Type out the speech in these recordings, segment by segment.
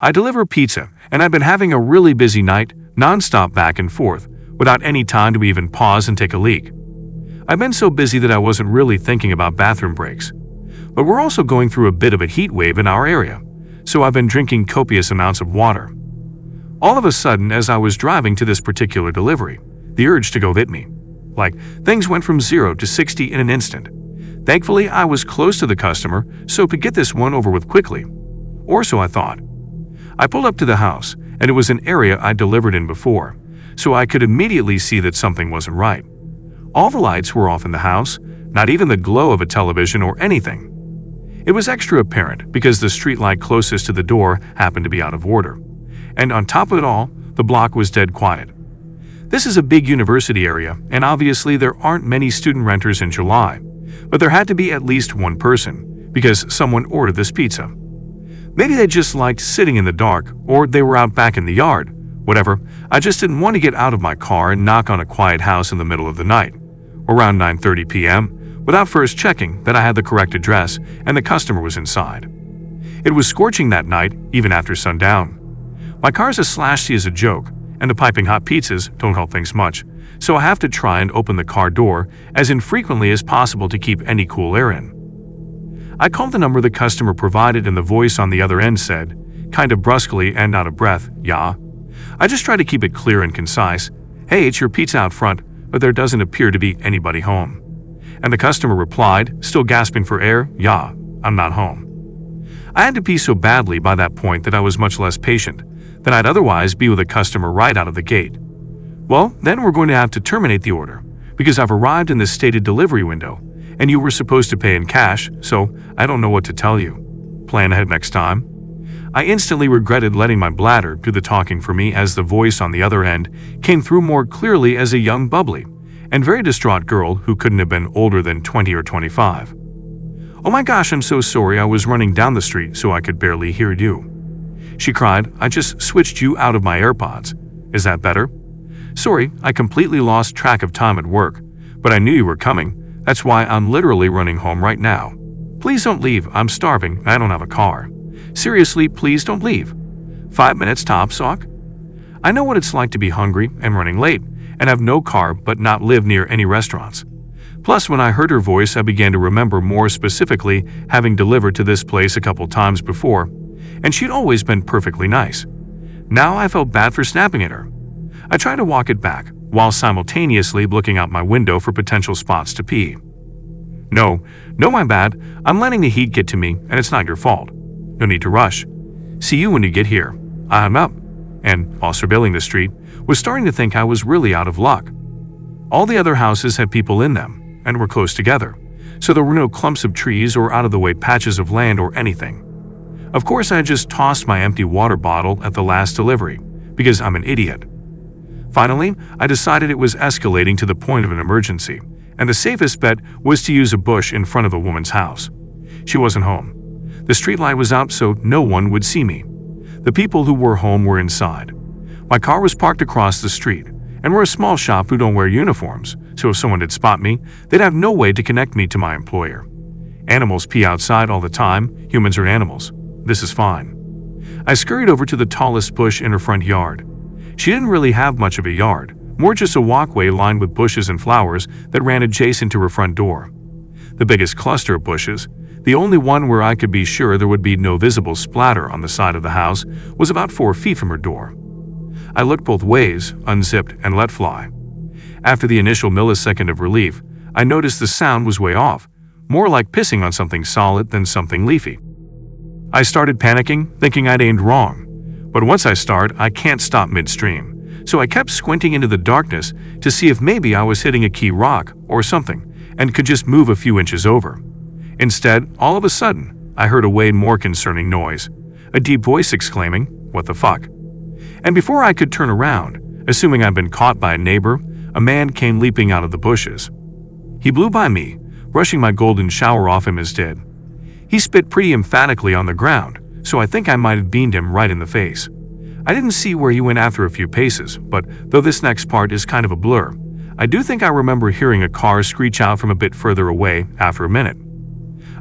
I deliver pizza, and I've been having a really busy night, non-stop back and forth, without any time to even pause and take a leak. I've been so busy that I wasn't really thinking about bathroom breaks. But we're also going through a bit of a heat wave in our area, so I've been drinking copious amounts of water. All of a sudden, as I was driving to this particular delivery, the urge to go hit me. Like, things went from 0 to 60 in an instant. Thankfully, I was close to the customer, so could get this one over with quickly. Or so I thought. I pulled up to the house, and it was an area I'd delivered in before, so I could immediately see that something wasn't right. All the lights were off in the house, not even the glow of a television or anything. It was extra apparent because the street light closest to the door happened to be out of order. And on top of it all, the block was dead quiet. This is a big university area, and obviously there aren't many student renters in July, but there had to be at least one person, because someone ordered this pizza. Maybe they just liked sitting in the dark, or they were out back in the yard. Whatever, I just didn't want to get out of my car and knock on a quiet house in the middle of the night, around 9:30 p.m., without first checking that I had the correct address and the customer was inside. It was scorching that night, even after sundown. My car's as slashy as a joke, and the piping hot pizzas don't help things much, so I have to try and open the car door as infrequently as possible to keep any cool air in. I called the number the customer provided and the voice on the other end said, kind of brusquely and out of breath, "Yeah." I just tried to keep it clear and concise, "Hey, it's your pizza out front, but there doesn't appear to be anybody home." And the customer replied, still gasping for air, "Yeah, I'm not home." I had to pee so badly by that point that I was much less patient than I'd otherwise be with a customer right out of the gate. "Well, then we're going to have to terminate the order, because I've arrived in the stated delivery window, and you were supposed to pay in cash, so I don't know what to tell you. Plan ahead next time." I instantly regretted letting my bladder do the talking for me as the voice on the other end came through more clearly as a young, bubbly, and very distraught girl who couldn't have been older than 20 or 25. "Oh my gosh, I'm so sorry, I was running down the street so I could barely hear you." She cried, "I just switched you out of my AirPods. Is that better? Sorry, I completely lost track of time at work, but I knew you were coming. That's why I'm literally running home right now. Please don't leave, I'm starving, I don't have a car. Seriously, please don't leave. 5 minutes tops, Sock." I know what it's like to be hungry and running late, and have no car but not live near any restaurants. Plus, when I heard her voice, I began to remember more specifically having delivered to this place a couple times before, and she'd always been perfectly nice. Now I felt bad for snapping at her. I tried to walk it back, while simultaneously looking out my window for potential spots to pee. No, my bad. I'm letting the heat get to me, and it's not your fault. No need to rush. See you when you get here." I hung up, and, while surveilling the street, was starting to think I was really out of luck. All the other houses had people in them, and were close together, so there were no clumps of trees or out-of-the-way patches of land or anything. Of course, I had just tossed my empty water bottle at the last delivery, because I'm an idiot. Finally, I decided it was escalating to the point of an emergency, and the safest bet was to use a bush in front of the woman's house. She wasn't home. The streetlight was out so no one would see me. The people who were home were inside. My car was parked across the street, and we're a small shop who don't wear uniforms, so if someone did spot me, they'd have no way to connect me to my employer. Animals pee outside all the time, humans are animals. This is fine. I scurried over to the tallest bush in her front yard. She didn't really have much of a yard, more just a walkway lined with bushes and flowers that ran adjacent to her front door. The biggest cluster of bushes, the only one where I could be sure there would be no visible splatter on the side of the house, was about 4 feet from her door. I looked both ways, unzipped, and let fly. After the initial millisecond of relief, I noticed the sound was way off, more like pissing on something solid than something leafy. I started panicking, thinking I'd aimed wrong. But once I start, I can't stop midstream, so I kept squinting into the darkness to see if maybe I was hitting a key rock or something and could just move a few inches over. Instead, all of a sudden, I heard a way more concerning noise, a deep voice exclaiming, "What the fuck?" And before I could turn around, assuming I'd been caught by a neighbor, a man came leaping out of the bushes. He blew by me, brushing my golden shower off him as did. He spit pretty emphatically on the ground, so I think I might have beamed him right in the face. I didn't see where he went after a few paces, but though this next part is kind of a blur, I do think I remember hearing a car screech out from a bit further away after a minute.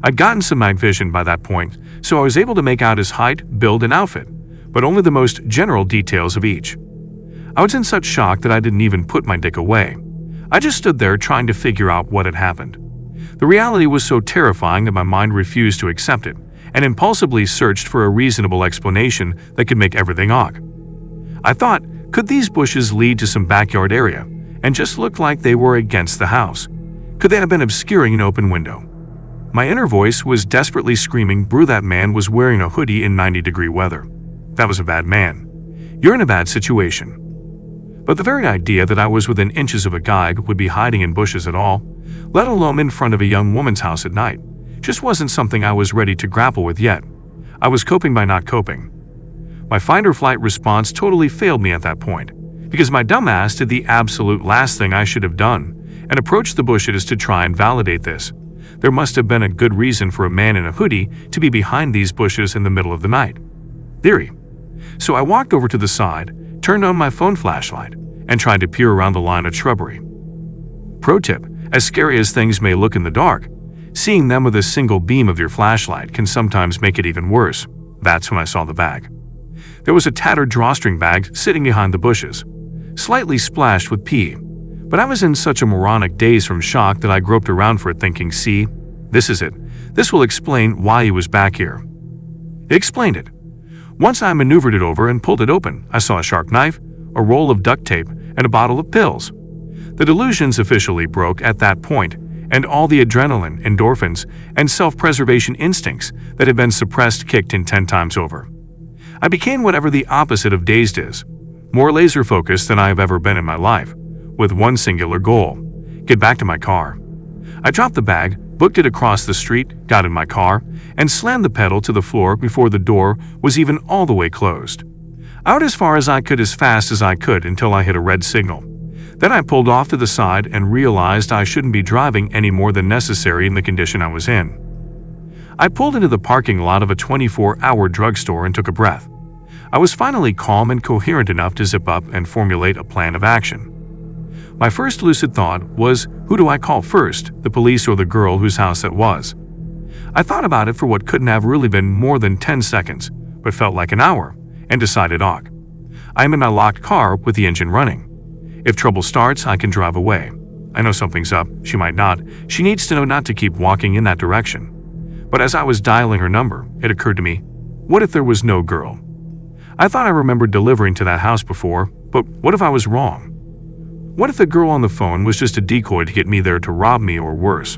I'd gotten some night vision by that point, so I was able to make out his height, build, and outfit, but only the most general details of each. I was in such shock that I didn't even put my dick away. I just stood there trying to figure out what had happened. The reality was so terrifying that my mind refused to accept it, and impulsively searched for a reasonable explanation that could make everything awk. I thought, could these bushes lead to some backyard area, and just looked like they were against the house? Could they have been obscuring an open window? My inner voice was desperately screaming, "Brew, that man was wearing a hoodie in 90-degree weather. That was a bad man. You're in a bad situation." But the very idea that I was within inches of a guy who would be hiding in bushes at all, let alone in front of a young woman's house at night, just wasn't something I was ready to grapple with yet. I was coping by not coping. My fight-or-flight response totally failed me at that point, because my dumb ass did the absolute last thing I should have done, and approached the bushes to try and validate this. There must have been a good reason for a man in a hoodie to be behind these bushes in the middle of the night. Theory. So I walked over to the side, turned on my phone flashlight, and tried to peer around the line of shrubbery. Pro tip: as scary as things may look in the dark, seeing them with a single beam of your flashlight can sometimes make it even worse. That's when I saw the bag. There was a tattered drawstring bag sitting behind the bushes, slightly splashed with pee. But I was in such a moronic daze from shock that I groped around for it, thinking, see, this is it. This will explain why he was back here. It explained it. Once I maneuvered it over and pulled it open, I saw a sharp knife, a roll of duct tape, and a bottle of pills. The delusions officially broke at that point, and all the adrenaline, endorphins, and self-preservation instincts that had been suppressed kicked in 10 times over. I became whatever the opposite of dazed is, more laser-focused than I have ever been in my life, with one singular goal: get back to my car. I dropped the bag, booked it across the street, got in my car, and slammed the pedal to the floor before the door was even all the way closed. Out as far as I could as fast as I could until I hit a red signal. Then I pulled off to the side and realized I shouldn't be driving any more than necessary in the condition I was in. I pulled into the parking lot of a 24-hour drugstore and took a breath. I was finally calm and coherent enough to zip up and formulate a plan of action. My first lucid thought was, who do I call first, the police or the girl whose house it was? I thought about it for what couldn't have really been more than 10 seconds, but felt like an hour, and decided, I am in my locked car with the engine running. If trouble starts, I can drive away. I know something's up, she might not. She needs to know not to keep walking in that direction. But as I was dialing her number, it occurred to me, what if there was no girl? I thought I remembered delivering to that house before, but what if I was wrong? What if the girl on the phone was just a decoy to get me there to rob me or worse?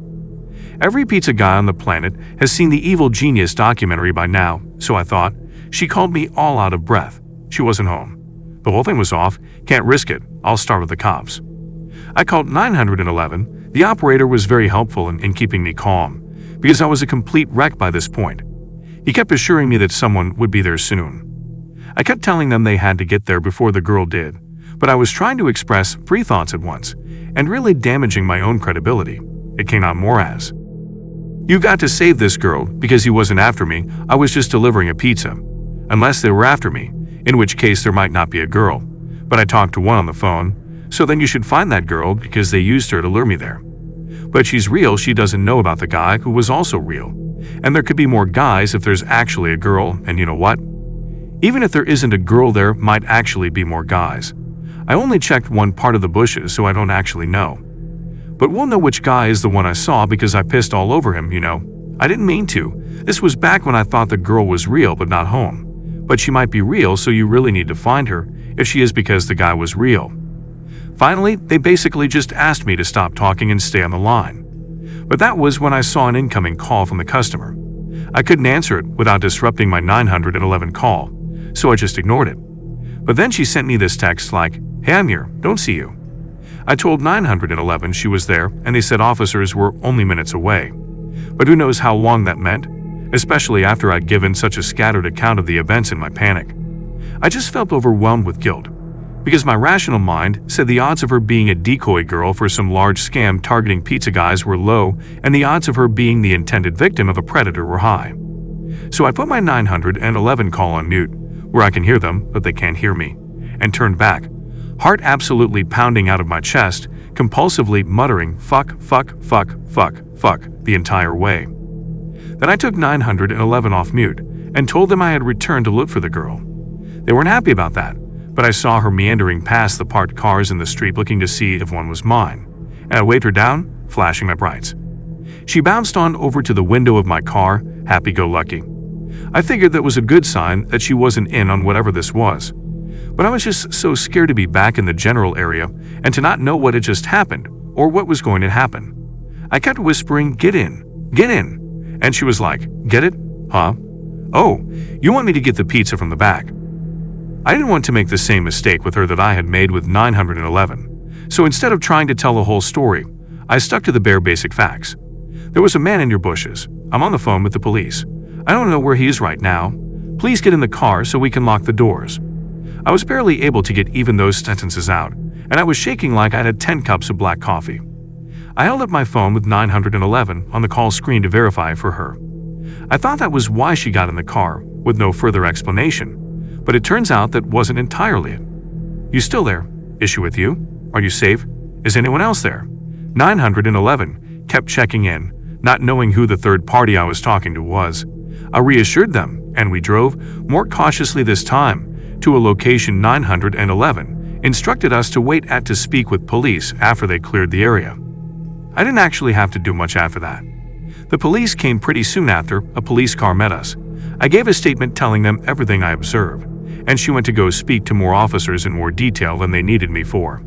Every pizza guy on the planet has seen the Evil Genius documentary by now, so I thought. She called me all out of breath. She wasn't home. The whole thing was off. Can't risk it. I'll start with the cops. I called 911. The operator was very helpful in keeping me calm, because I was a complete wreck by this point. He kept assuring me that someone would be there soon. I kept telling them they had to get there before the girl did, but I was trying to express 3 thoughts at once, and really damaging my own credibility. It came out more as, "You got to save this girl, because he wasn't after me, I was just delivering a pizza. Unless they were after me, in which case there might not be a girl. But I talked to one on the phone, so then you should find that girl because they used her to lure me there. But she's real, she doesn't know about the guy who was also real. And there could be more guys if there's actually a girl, and you know what? Even if there isn't a girl, there might actually be more guys. I only checked one part of the bushes, so I don't actually know. But we'll know which guy is the one I saw because I pissed all over him, you know. I didn't mean to. This was back when I thought the girl was real but not home. But she might be real, so you really need to find her, if she is, because the guy was real." Finally, they basically just asked me to stop talking and stay on the line. But that was when I saw an incoming call from the customer. I couldn't answer it without disrupting my 911 call, so I just ignored it. But then she sent me this text like, "Hey, I'm here, don't see you." I told 911 she was there, and they said officers were only minutes away. But who knows how long that meant, especially after I'd given such a scattered account of the events in my panic. I just felt overwhelmed with guilt, because my rational mind said the odds of her being a decoy girl for some large scam targeting pizza guys were low, and the odds of her being the intended victim of a predator were high. So I put my 911 call on mute, where I can hear them, but they can't hear me, and turned back, heart absolutely pounding out of my chest, compulsively muttering fuck, fuck, fuck, fuck, fuck the entire way. Then I took 911 off mute and told them I had returned to look for the girl. They weren't happy about that, but I saw her meandering past the parked cars in the street looking to see if one was mine, and I waved her down, flashing my brights. She bounced on over to the window of my car, happy-go-lucky. I figured that was a good sign that she wasn't in on whatever this was. But I was just so scared to be back in the general area and to not know what had just happened or what was going to happen. I kept whispering, "Get in, get in." And she was like, "Get it? Huh? Oh, you want me to get the pizza from the back?" I didn't want to make the same mistake with her that I had made with 911. So instead of trying to tell the whole story, I stuck to the bare basic facts. There was a man in your bushes. I'm on the phone with the police. I don't know where he is right now. Please get in the car so we can lock the doors. I was barely able to get even those sentences out, and I was shaking like I'd had 10 cups of black coffee. I held up my phone with 911 on the call screen to verify for her. I thought that was why she got in the car, with no further explanation, but it turns out that wasn't entirely it. "You still there? Is she with you? Are you safe? Is anyone else there?" 911 kept checking in, not knowing who the third party I was talking to was. I reassured them, and we drove, more cautiously this time, to a location 911 instructed us to wait at to speak with police after they cleared the area. I didn't actually have to do much after that. The police came pretty soon after. A police car met us. I gave a statement telling them everything I observed, and she went to go speak to more officers in more detail than they needed me for.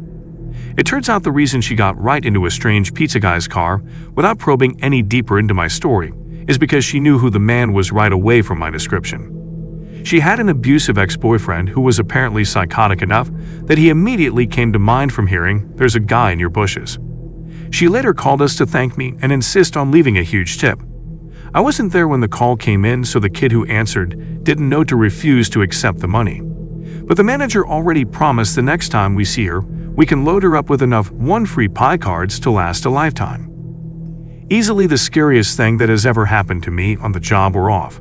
It turns out the reason she got right into a strange pizza guy's car without probing any deeper into my story is because she knew who the man was right away from my description. She had an abusive ex-boyfriend who was apparently psychotic enough that he immediately came to mind from hearing, "There's a guy in your bushes." She later called us to thank me and insist on leaving a huge tip. I wasn't there when the call came in, so the kid who answered didn't know to refuse to accept the money. But the manager already promised the next time we see her, we can load her up with enough one-free pie cards to last a lifetime. Easily the scariest thing that has ever happened to me on the job or off.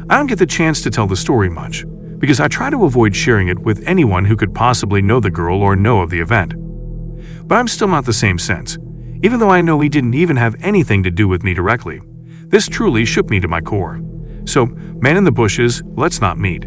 I don't get the chance to tell the story much, because I try to avoid sharing it with anyone who could possibly know the girl or know of the event. But I'm still not the same since, even though I know he didn't even have anything to do with me directly. This truly shook me to my core. So, man in the bushes, let's not meet.